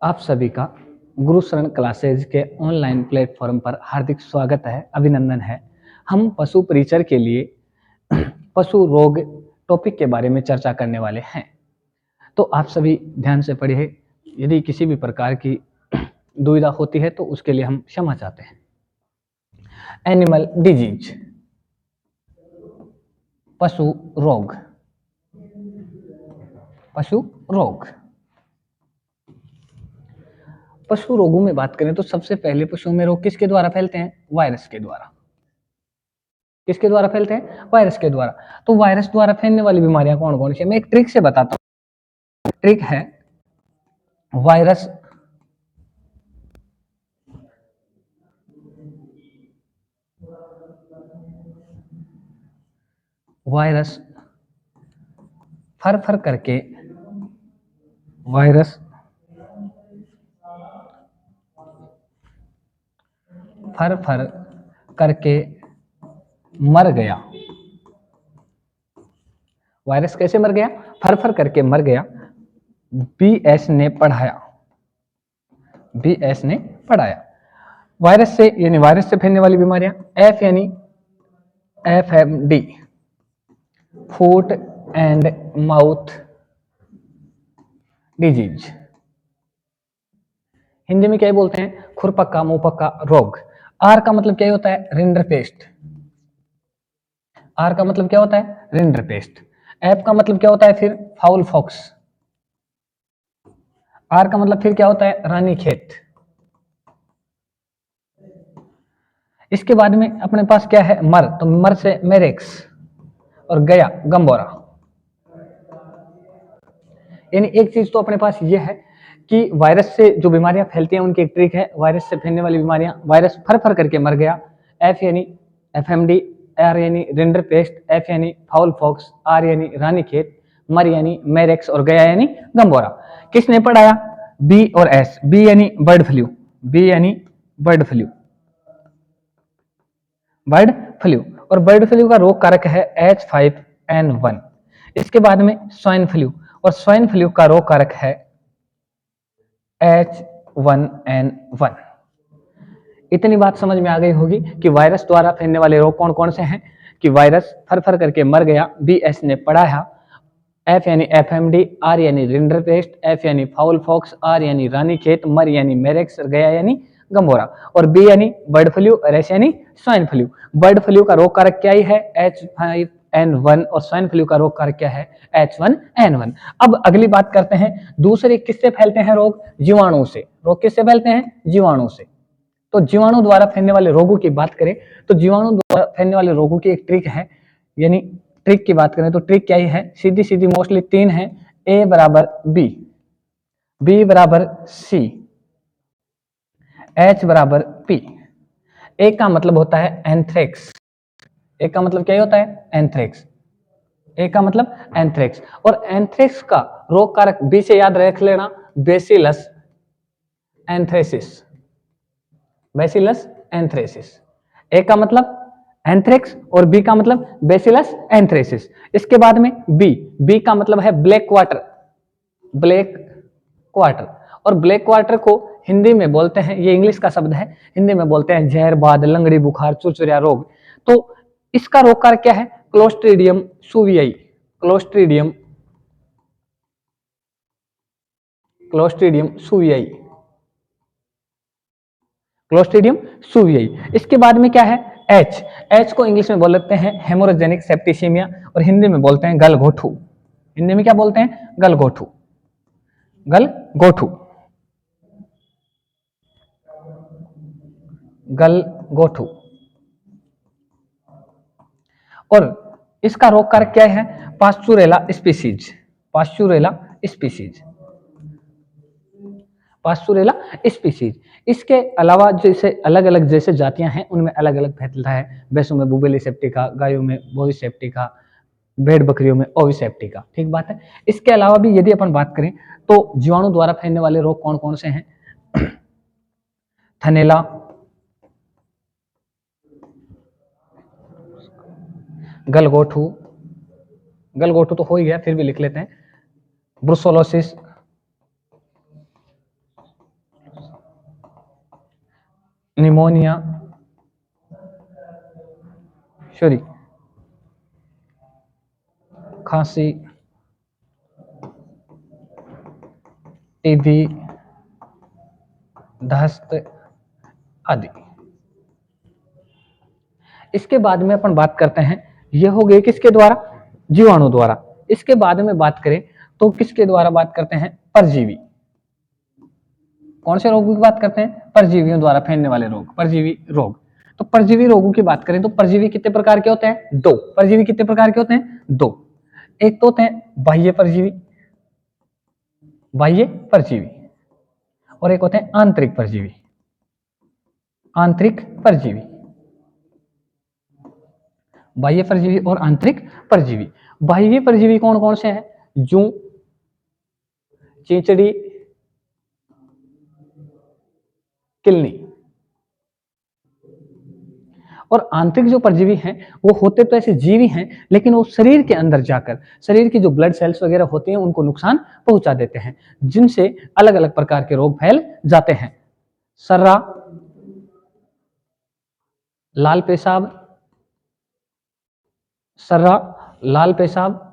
आप सभी का गुरु शरण क्लासेज के ऑनलाइन प्लेटफॉर्म पर हार्दिक स्वागत है, अभिनंदन है। हम पशु परिचर के लिए पशु रोग टॉपिक के बारे में चर्चा करने वाले हैं। तो आप सभी ध्यान से पढ़िए। यदि किसी भी प्रकार की दुविधा होती है तो उसके लिए हम क्षमा चाहते हैं। एनिमल डिजीज, पशु रोग। पशु रोग, पशु रोगों में बात करें तो सबसे पहले पशुओं में रोग किसके द्वारा फैलते हैं? वायरस के द्वारा। किसके द्वारा फैलते हैं? वायरस के द्वारा। तो वायरस द्वारा फैलने वाली बीमारियां कौन कौन सी है? मैं एक ट्रिक से बताता हूँ। ट्रिक है वायरस वायरस फर फर करके वायरस फर फर करके मर गया। वायरस कैसे मर गया? फर फर करके मर गया। बीएस ने पढ़ाया। बीएस ने पढ़ाया। वायरस से यानी वायरस से फैलने वाली बीमारियां एफ यानी FMD, foot and mouth disease. Hindi में क्या बोलते हैं? खुरपक्का मुंहपक्का रोग। आर का मतलब क्या होता है? रिंडरपेस्ट। आर का मतलब क्या होता है? रिंडरपेस्ट। एफ का मतलब क्या होता है फिर? Foul fox. आर का मतलब फिर क्या होता है? रानीखेत। इसके बाद में अपने पास क्या है? मर, तो मर से मेरेक्स और गया गंबोरा। यानी एक चीज तो अपने पास ये है कि वायरस से जो बीमारियां फैलती हैं उनकी एक ट्रिक है। वायरस से फैलने वाली बीमारियां, वायरस फर फर करके मर गया। एफ यानी एफएमडी, आर यानी रिंडरपेस्ट, एफ यानी फाउल फॉक्स, आर यानी रानीखेत, मर यानी मेरेक्स और गया यानी गंबोरा। किसने पढ़ाया? बी और एस। बी यानी बर्ड फ्लू। बी यानी बर्ड फ्लू। Bird flu. और बर्ड फ्लू का रोग कारक है H5N1। इसके बाद में स्वाइन फ्लू, और स्वाइन फ्लू का रोग कारक है H1N1। इतनी बात समझ में आ गई होगी कि वायरस द्वारा फैलने वाले रोग कौन कौन से हैं। कि वायरस फर फर करके मर गया, बीएस ने पढ़ाया, एफ यानी एफएमडी, आर यानी रिंडरपेस्ट, एफ यानी फाउल फॉक्स, आर यानी रानीखेत, मर यानी मेरेक्स, गया यानी गंबोरा, और बी यानी बर्ड फ्लू और एस यानी स्वाइन फ्लू। बर्ड फ्लू का रोग कारक क्या ही है? H5N1, और स्वाइन फ्लू का रोग कारक क्या है? H1N1। अब अगली बात करते हैं, दूसरे किससे फैलते हैं रोग? जीवाणु से। रोग किससे फैलते हैं? जीवाणु से। तो जीवाणु द्वारा फैलने वाले रोगों की बात करें तो जीवाणु द्वारा फैलने वाले रोगों की एक ट्रिक है। यानी ट्रिक की बात करें तो ट्रिक क्या ही है? सीधी सीधी मोस्टली तीन है। ए बराबर बी, बी बराबर सी, एच बराबर पी। ए का मतलब होता है एंथ्रेक्स। ए का मतलब क्या होता है? एंथ्रेक्स। ए का मतलब एंथ्रेक्स। और एंथ्रेक्स का रोग कारक बी से याद रख लेना, bacillus anthracis. Bacillus anthracis. A का मतलब एंथ्रेक्स और बी का मतलब बेसिलस एंथ्रेसिस। इसके बाद में बी, बी का मतलब है ब्लैक क्वार्टर। Black quarter. और ब्लैक क्वार्टर को हिंदी में बोलते हैं, ये इंग्लिश का शब्द है, हिंदी में बोलते हैं जहरबाद, लंगड़ी बुखार, चुरचुरिया रोग। तो इसका रोग कारक क्या है? Clostridium chauvoei. Clostridium clostridium chauvoei. Clostridium chauvoei. इसके बाद में क्या है? एच। एच को इंग्लिश में बोलते हैं हेमोरेजेनिक सेप्टिसीमिया, और हिंदी में बोलते हैं गलघोटू। हिंदी में क्या बोलते हैं? गलघोटू। गलघोटू। गलघोटू। और इसका रोग कारक क्या है? Pasteurella species. Pasteurella species. Pasteurella species. इसके अलावा जैसे अलग अलग जैसे जातियां हैं उनमें अलग अलग फैलता है। भैंसों में बुबेली सेप्टिका, गायों में बोविसेप्टिका, भेड़ बकरियों में ओविसेप्टिका। ठीक बात है। इसके अलावा भी यदि अपन बात करें तो जीवाणु द्वारा फैलने वाले रोग कौन कौन से हैं? थनेला, गलघोटू, गलघोटू तो हो ही गया, फिर भी लिख लेते हैं, ब्रुसोलोसिस, निमोनिया, सॉरी, खांसी, टीबी, दस्त आदि। इसके बाद में अपन बात करते हैं, ये हो गए किसके द्वारा, जीवाणु द्वारा। इसके बाद में बात करें तो किसके द्वारा बात करते हैं, परजीवी। कौन से रोगों की बात करते हैं, परजीवियों द्वारा फैलने वाले रोग, परजीवी रोग। तो परजीवी रोगों की बात करें तो परजीवी कितने प्रकार के होते हैं, दो। परजीवी कितने प्रकार के होते हैं, दो। एक तो होते हैं बाह्य परजीवी, बाह्य परजीवी, और एक होते हैं आंतरिक परजीवी, आंतरिक परजीवी। बाह्य परजीवी और आंतरिक परजीवी। बाह्य परजीवी कौन कौन से हैं, जूं, चींचड़ी, किलनी। और आंतरिक जो परजीवी हैं वो होते तो ऐसे जीवी हैं, लेकिन वो शरीर के अंदर जाकर शरीर की जो ब्लड सेल्स वगैरह होती हैं उनको नुकसान पहुंचा देते हैं, जिनसे अलग अलग प्रकार के रोग फैल जाते हैं। सर्रा, लाल पेशाब, सर्रा, लाल पेशाब,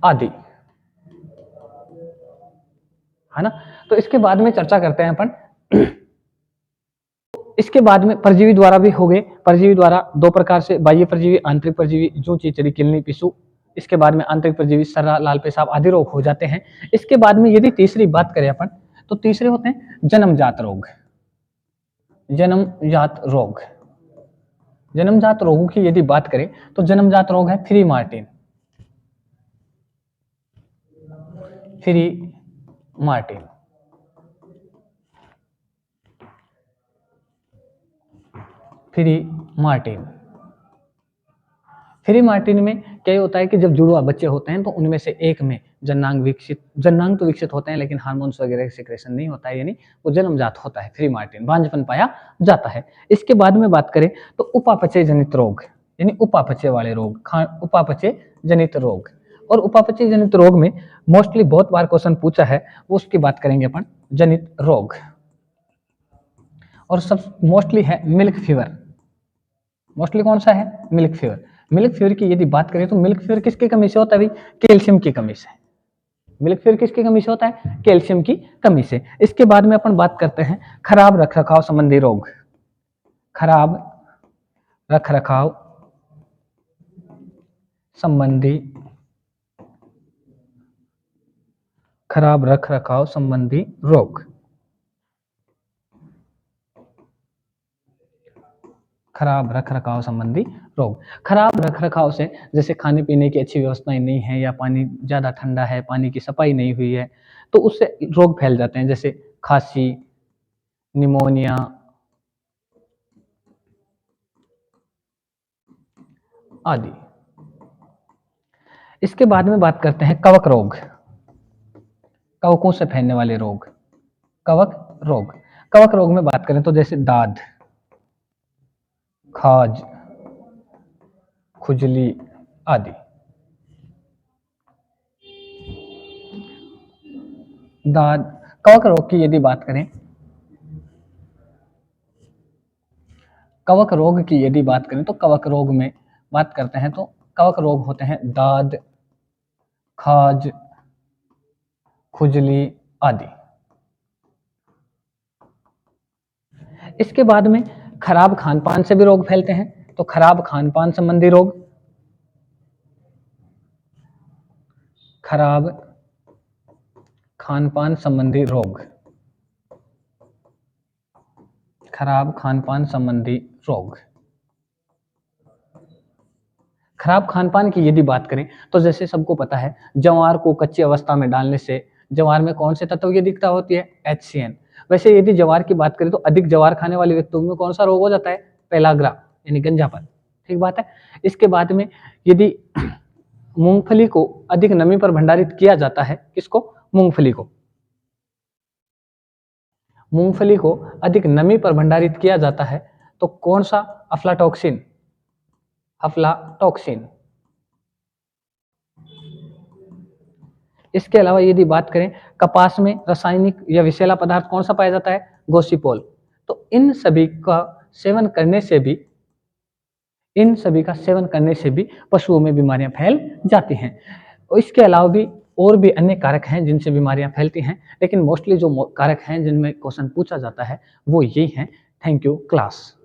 आदि, है ना। तो इसके बाद में चर्चा करते हैं अपन। इसके बाद में परजीवी द्वारा भी हो गए, परजीवी द्वारा दो प्रकार से, बाह्य परजीवी, आंतरिक परजीवी, जूं, चींचड़ी, किलनी, पिसू। इसके बाद में आंतरिक परजीवी, सर्रा, लाल पेशाब आदि रोग हो जाते हैं। इसके बाद में यदि तीसरी बात करें अपन, तो तीसरे होते हैं जन्मजात रोग। जन्मजात रोग, जन्मजात रोगों की यदि बात करें तो जन्मजात रोग है free Martin, free Martin, free Martin. Free Martin में क्या होता है कि जब जुड़वा बच्चे होते हैं तो उनमें से एक में जन्नांग तो विकसित होते हैं, लेकिन हार्मोन्स वगैरह सिक्रेशन नहीं होता है, यानी वो जन्मजात होता है, फ्री मार्टिन, बांझपन पाया जाता है। इसके बाद में बात करें तो उपापचय जनित रोग, यानी उपापचय वाले रोग, उपापचय जनित रोग। और उपापचय जनित रोग में मोस्टली बहुत बार क्वेश्चन पूछा है, वो उसकी बात करेंगे अपन, जनित रोग। और सब मोस्टली है मिल्क फीवर, मोस्टली कौन सा है, मिल्क फीवर। मिल्क फीवर की यदि बात करें तो मिल्क फीवर किसकी कमी से होता है भाई, कैल्शियम की कमी से। मिल्क फीवर किसकी कमी से होता है, कैल्शियम की कमी से। इसके बाद में अपन बात करते हैं खराब रखरखाव संबंधी रोग, खराब रखरखाव संबंधी, खराब रखरखाव संबंधी रोग, खराब रखरखाव संबंधी रोग। खराब रखरखाव से जैसे खाने पीने की अच्छी व्यवस्थाएं नहीं है, या पानी ज्यादा ठंडा है, पानी की सफाई नहीं हुई है, तो उससे रोग फैल जाते हैं, जैसे खांसी, निमोनिया आदि। इसके बाद में बात करते हैं कवक रोग, कवकों से फैलने वाले रोग, कवक रोग। कवक रोग में बात करें तो जैसे दाद, खाज, खुजली आदि। दाद, कवक रोग की यदि बात करें, कवक रोग की यदि बात करें तो कवक रोग में बात करते हैं तो कवक रोग होते हैं दाद, खाज, खुजली आदि। इसके बाद में खराब खान पान से भी रोग फैलते हैं, तो खराब खान पान संबंधी रोग, खराब खान पान संबंधी रोग, खराब खान पान संबंधी रोग। खराब खान पान की यदि बात करें तो जैसे सबको पता है, जवार को कच्ची अवस्था में डालने से जवार में कौन से तत्व की अधिकता होती है, HCN। वैसे यदि जवार की बात करें तो अधिक जवार खाने वाले व्यक्तियों में कौन सा रोग हो जाता है, पेलाग्रा, यानी गंजापन। ठीक बात है। इसके बाद में यदि मूंगफली को अधिक नमी पर भंडारित किया जाता है, किसको, मूंगफली को, मूंगफली को अधिक नमी पर भंडारित किया जाता है तो कौन सा, अफ्लाटॉक्सिन, अफ्लाटॉक्सिन। इसके अलावा यदि बात करें कपास में रासायनिक या विषैला पदार्थ कौन सा पाया जाता है, गोसिपोल। तो इन सभी का सेवन करने से भी पशुओं में बीमारियां फैल जाती हैं। और इसके अलावा भी और भी अन्य कारक हैं जिनसे बीमारियां फैलती हैं, लेकिन मोस्टली जो कारक हैं जिनमें क्वेश्चन पूछा जाता है वो यही हैं। Thank you class.